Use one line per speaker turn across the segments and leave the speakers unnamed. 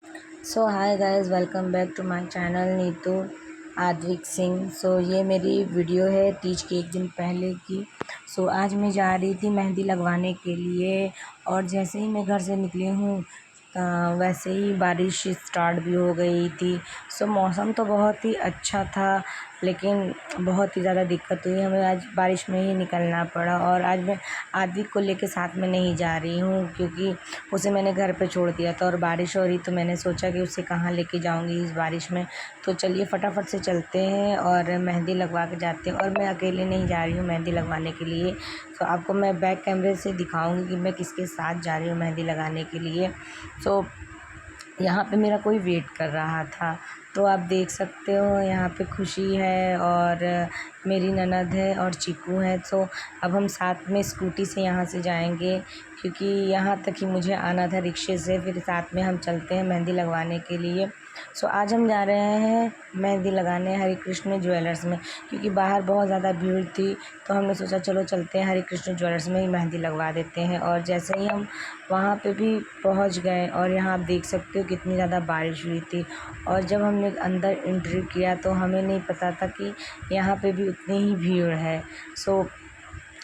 So hi guys, welcome back to my channel Neetu Aadvik Singh. ये मेरी video है तीज के एक दिन पहले की। आज मैं जा रही थी मेहंदी लगवाने के लिए और जैसे ही मैं घर से निकली हूँ वैसे ही बारिश स्टार्ट भी हो गई थी। मौसम तो बहुत ही अच्छा था, लेकिन बहुत ही ज़्यादा दिक्कत हुई, हमें आज बारिश में ही निकलना पड़ा। और आज मैं आदित्य को लेके साथ में नहीं जा रही हूँ क्योंकि उसे मैंने घर पे छोड़ दिया था और बारिश हो रही, तो मैंने सोचा कि उसे कहाँ लेके जाऊँगी इस बारिश में। तो चलिए फटाफट से चलते हैं और मेहंदी लगवा के जाते हैं। और मैं अकेले नहीं जा रही हूँ मेहंदी लगवाने के लिए, तो आपको मैं बैक कैमरे से दिखाऊंगी कि मैं किसके साथ जा रही हूँ मेहंदी लगाने के लिए। यहाँ पे मेरा कोई वेट कर रहा था, तो आप देख सकते हो यहाँ पे खुशी है और मेरी ननद है और चीकू है। अब हम साथ में स्कूटी से यहाँ से जाएंगे क्योंकि यहाँ तक ही मुझे आना था रिक्शे से, फिर साथ में हम चलते हैं मेहंदी लगवाने के लिए। आज हम जा रहे हैं मेहंदी लगाने हरे कृष्ण ज्वेलर्स में, क्योंकि बाहर बहुत ज़्यादा भीड़ थी, तो हमने सोचा चलो चलते हैं हरे कृष्ण ज्वेलर्स में ही मेहंदी लगवा देते हैं। और जैसे ही हम वहाँ पे भी पहुँच गए और यहाँ आप देख सकते हो कितनी ज़्यादा बारिश हुई थी। और जब हमने अंदर एंट्री किया तो हमें नहीं पता था कि यहाँ पे भी उतनी ही भीड़ है।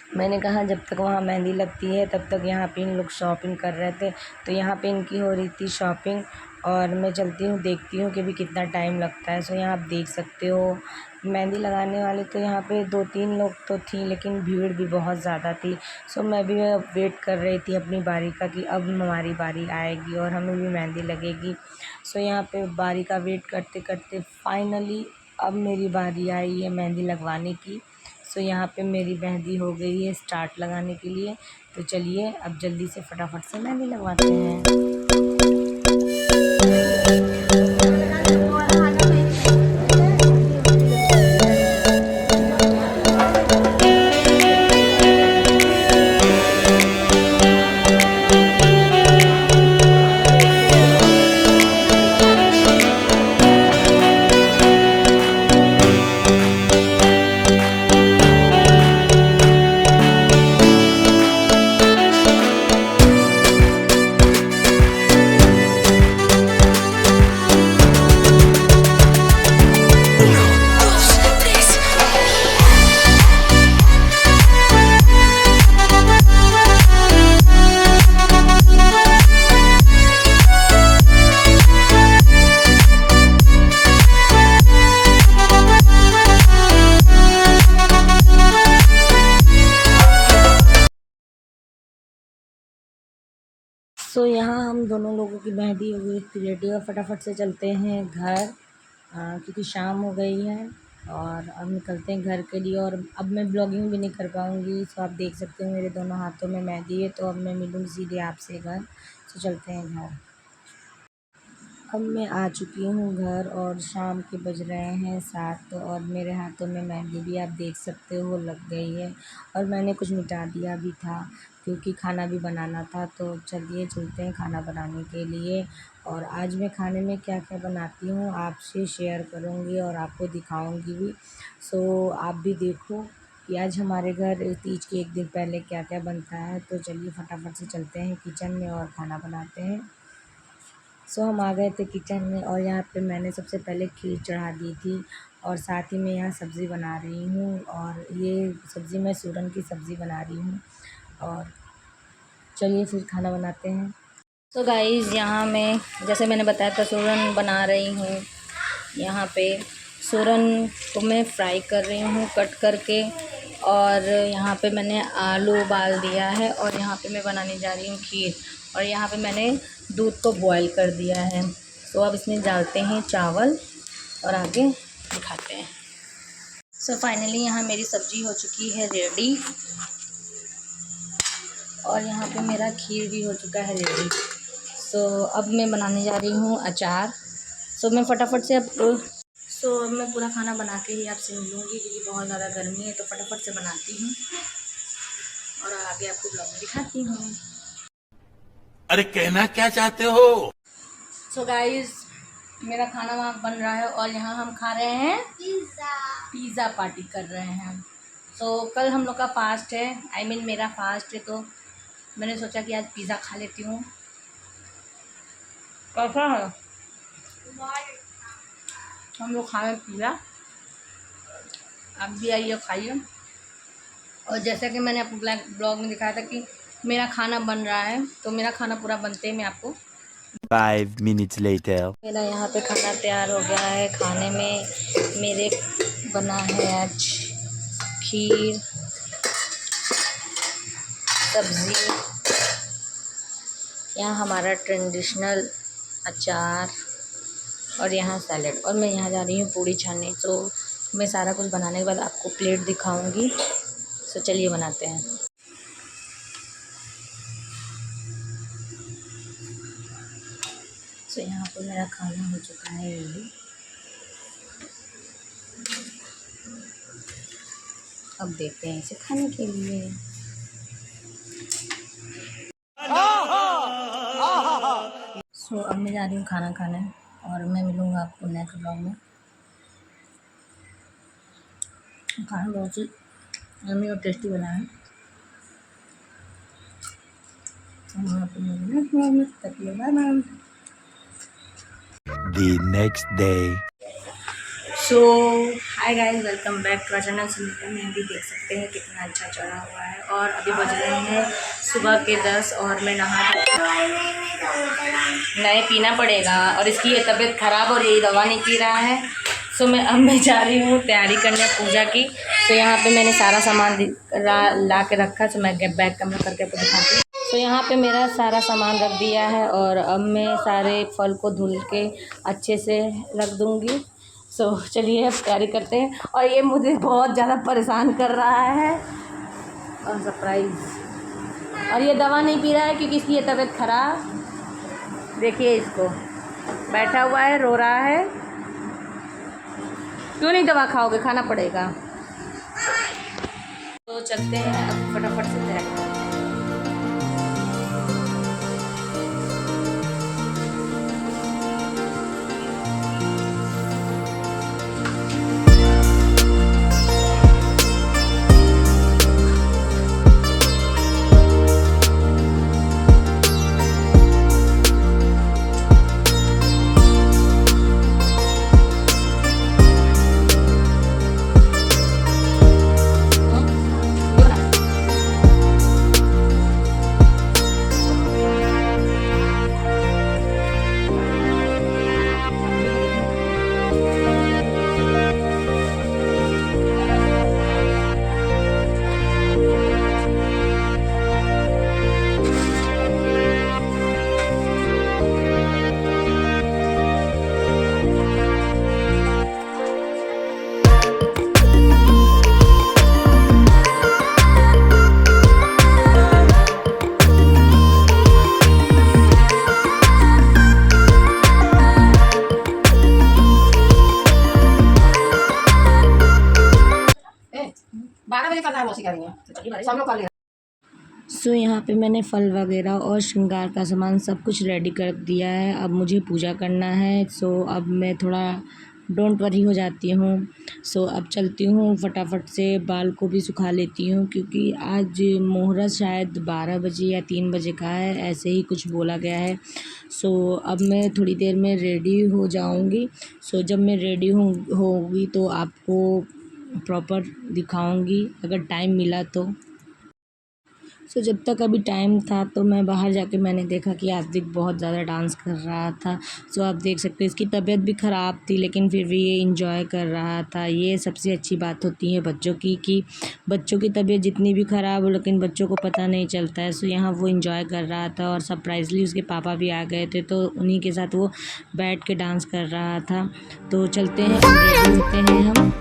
मैंने कहा जब तक वहाँ मेहंदी लगती है तब तक यहाँ पे इन लोग शॉपिंग कर रहे थे, तो यहाँ पे इनकी हो रही थी शॉपिंग और मैं चलती हूँ देखती हूँ कि भी कितना टाइम लगता है। यहाँ आप देख सकते हो मेहंदी लगाने वाले तो यहाँ पे 2-3 लोग तो थी, लेकिन भीड़ भी बहुत ज़्यादा थी। मैं भी वेट कर रही थी अपनी बारी का कि अब हमारी बारी आएगी और हमें भी मेहंदी लगेगी। यहाँ पे बारी का वेट करते करते फाइनली अब मेरी बारी आई है मेहंदी लगवाने की। यहाँ पे मेरी मेहंदी हो गई है स्टार्ट लगाने के लिए, तो चलिए अब जल्दी से फटाफट से मेहंदी लगवाते हैं। यहाँ हम दोनों लोगों की मेहंदी हो गई थी रेडी और फटाफट से चलते हैं घर, क्योंकि शाम हो गई है और अब निकलते हैं घर के लिए। और अब मैं ब्लॉगिंग भी नहीं कर पाऊँगी। आप देख सकते हो मेरे दोनों हाथों में मेहंदी है, तो अब मैं मिलूँगी सीधे आपसे घर। चलते हैं घर। अब मैं आ चुकी हूँ घर और शाम के बज रहे हैं 7 और मेरे हाथों में मेहंदी भी आप देख सकते हो लग गई है। और मैंने कुछ मिटा दिया भी था क्योंकि खाना भी बनाना था, तो चलिए चलते हैं खाना बनाने के लिए। और आज मैं खाने में क्या क्या बनाती हूँ आपसे शेयर करूँगी और आपको दिखाऊँगी भी। आप भी देखो कि आज हमारे घर तीज के एक दिन पहले क्या क्या बनता है। तो चलिए फटाफट से चलते हैं किचन में और खाना बनाते हैं। हम आ गए थे किचन में और यहाँ पे मैंने सबसे पहले खीर चढ़ा दी थी और साथ ही मैं यहाँ सब्ज़ी बना रही हूँ। और ये सब्ज़ी मैं सूरन की सब्ज़ी बना रही हूँ। और चलिए फिर खाना बनाते हैं। गाइज़, यहाँ मैं जैसे मैंने बताया था सूरन बना रही हूँ। यहाँ पे सूरन को मैं फ्राई कर रही हूँ कट करके, और यहाँ पे मैंने आलू उबाल दिया है और यहाँ पे मैं बनाने जा रही हूँ खीर। और यहाँ पे मैंने दूध को बॉईल कर दिया है। अब इसमें डालते हैं चावल और आगे दिखाते हैं। फाइनली यहाँ मेरी सब्ज़ी हो चुकी है रेडी और यहाँ पे मेरा खीर भी हो चुका है रेडी। अब मैं बनाने जा रही हूँ अचार। मैं फटाफट से अब मैं पूरा खाना बना के ही आपसे मिलूँगी क्योंकि बहुत ज़्यादा गर्मी है, तो फटाफट से बनाती हूँ और आगे आपको ब्लॉग में दिखाती हूँ।
अरे कहना क्या चाहते हो?
गाइस, मेरा खाना वहाँ बन रहा है और यहाँ हम खा रहे हैं पिज़्ज़ा पार्टी कर रहे हैं। कल हम लोग का फास्ट है, मेरा फास्ट है, तो मैंने सोचा कि आज पिज़्ज़ा खा लेती हूँ। कैसा है?
हम लोग खाए पिज़्ज़ा, आप भी आइए खाइए। और जैसा कि मैंने आपको ब्लॉग में दिखाया था कि मेरा खाना बन रहा है, तो मेरा खाना पूरा बनते ही मैं आपको
5 minutes later.
मेरा यहाँ पे खाना तैयार हो गया है। खाने में मेरे बना है आज खीर, सब्ज़ी, यहाँ हमारा ट्रेडिशनल अचार और यहाँ सैलेड, और मैं यहाँ जा रही हूँ पूड़ी छानने। तो मैं सारा कुछ बनाने के बाद आपको प्लेट दिखाऊंगी। तो चलिए बनाते हैं। तो यहाँ पर मेरा खाना हो चुका है ये। अब देखते हैं इसे खाने के लिए। अब मैं जा रही हूँ खाना खाने, और मैं मिलूँगा आपको नेक्स्ट ब्लॉग में। खाना बहुत ही यम्मी और टेस्टी बना है।
The next day.
So hi guys, welcome back to our channel. Sunita Mehndi देख सकते हैं कितना अच्छा चढ़ा हुआ है, और अभी बज रहे हैं सुबह के 10, और मैं नहा नहीं पीना पड़ेगा, और इसकी ये तबीयत ख़राब और ये दवा नहीं पी रहा है। सो मैं जा रही हूँ तैयारी करने पूजा की। तो यहाँ पे मैंने सारा सामान ला के रखा। तो मैं बैग कम करके आपको दिखाती हूँ। तो यहाँ पे मेरा सारा सामान रख दिया है, और अब मैं सारे फल को धुल के अच्छे से रख दूँगी। सो चलिए अब तैयारी करते हैं। और ये मुझे बहुत ज़्यादा परेशान कर रहा है, और सरप्राइज़। और ये दवा नहीं पी रहा है क्योंकि इसकी ये तबीयत ख़राब। देखिए इसको, बैठा हुआ है, रो रहा है। क्यों नहीं दवा खाओगे? खाना पड़ेगा। तो चलते हैं अब फटाफट से तैयारी करते हैं। सो यहाँ पे मैंने फल वगैरह और श्रृंगार का सामान सब कुछ रेडी कर दिया है। अब मुझे पूजा करना है। सो अब मैं थोड़ा डोंट वरी हो जाती हूँ। सो अब चलती हूँ, फटाफट से बाल को भी सुखा लेती हूँ, क्योंकि आज मुहूर्त शायद 12 बजे या 3 बजे का है, ऐसे ही कुछ बोला गया है। सो अब मैं थोड़ी देर में रेडी हो जाऊँगी। सो जब मैं रेडी होगी तो आपको प्रॉपर दिखाऊँगी अगर टाइम मिला तो। सो जब तक अभी टाइम था तो मैं बाहर जाके मैंने देखा कि आदिक बहुत ज़्यादा डांस कर रहा था। सो आप देख सकते हैं इसकी तबीयत भी ख़राब थी, लेकिन फिर भी ये इंजॉय कर रहा था। ये सबसे अच्छी बात होती है बच्चों की, कि बच्चों की तबीयत जितनी भी ख़राब हो लेकिन बच्चों को पता नहीं चलता है। सो यहाँ वो इंजॉय कर रहा था, और सरप्राइजली उसके पापा भी आ गए थे, तो उन्हीं के साथ वो बैठ के डांस कर रहा था। तो चलते हैं, रेडी होते हैं हम।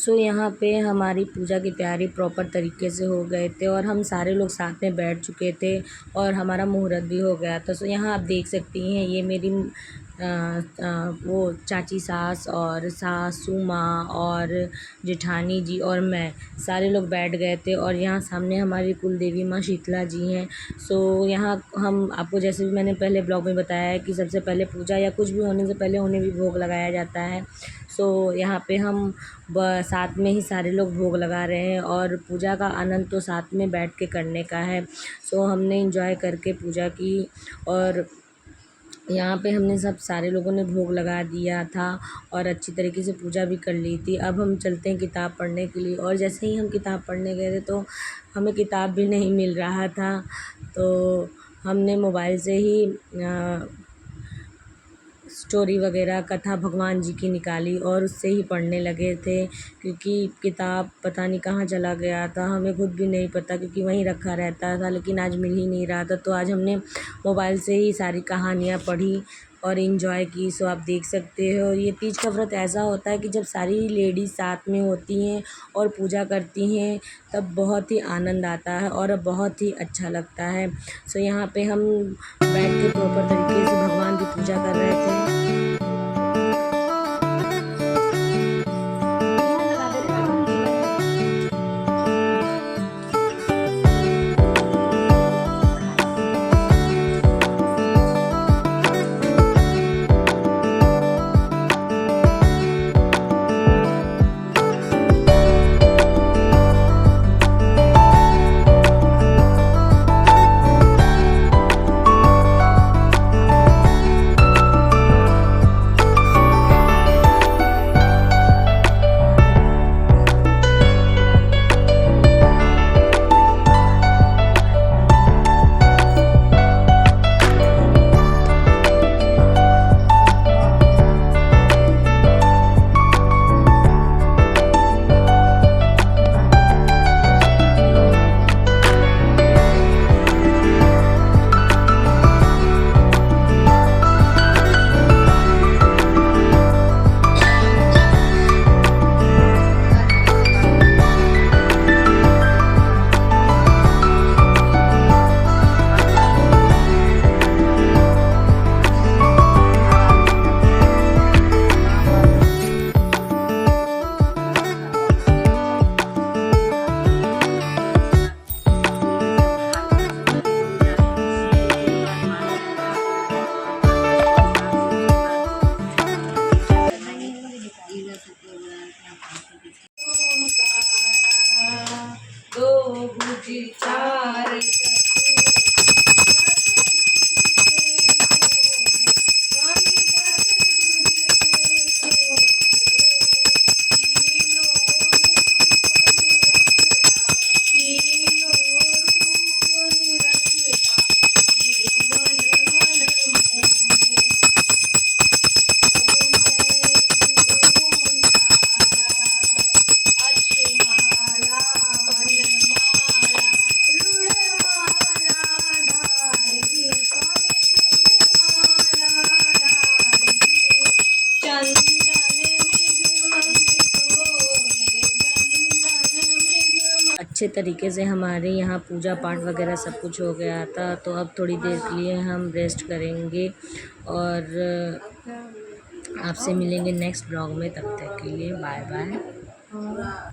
सो यहाँ पे हमारी पूजा की तैयारी प्रॉपर तरीके से हो गए थे और हम सारे लोग साथ में बैठ चुके थे और हमारा मुहूर्त भी हो गया था। सो यहाँ आप देख सकती हैं, ये मेरी वो चाची सास और सासू माँ और जेठानी जी और मैं सारे लोग बैठ गए थे और यहाँ सामने हमारी कुल देवी माँ शीतला जी हैं। सो यहाँ हम आपको जैसे भी मैंने पहले ब्लॉग में बताया है कि सबसे पहले पूजा या कुछ भी होने से पहले उन्हें भी भोग लगाया जाता है। सो यहाँ पे हम साथ में ही सारे लोग भोग लगा रहे हैं और पूजा का आनंद तो साथ में बैठ के करने का है। सो हमने एंजॉय करके पूजा की और यहाँ पे हमने सब सारे लोगों ने भोग लगा दिया था और अच्छी तरीके से पूजा भी कर ली थी। अब हम चलते हैं किताब पढ़ने के लिए और जैसे ही हम किताब पढ़ने गए थे तो हमें किताब भी नहीं मिल रहा था, तो हमने मोबाइल से ही स्टोरी वगैरह कथा भगवान जी की निकाली और उससे ही पढ़ने लगे थे, क्योंकि किताब पता नहीं कहाँ चला गया था, हमें खुद भी नहीं पता क्योंकि वहीं रखा रहता था, लेकिन आज मिल ही नहीं रहा था। तो आज हमने मोबाइल से ही सारी कहानियाँ पढ़ी और इन्जॉय की। सो आप देख सकते हो, ये तीज का व्रत ऐसा होता है कि जब सारी लेडीज़ साथ में होती हैं और पूजा करती हैं तब बहुत ही आनंद आता है और बहुत ही अच्छा लगता है। सो यहाँ पे हम बैठ के प्रॉपर तरीके से भगवान की पूजा कर रहे थे। अच्छे तरीके से हमारे यहाँ पूजा पाठ वगैरह सब कुछ हो गया था। तो अब थोड़ी देर के लिए हम रेस्ट करेंगे और आपसे मिलेंगे नेक्स्ट ब्लॉग में। तब तक के लिए बाय बाय।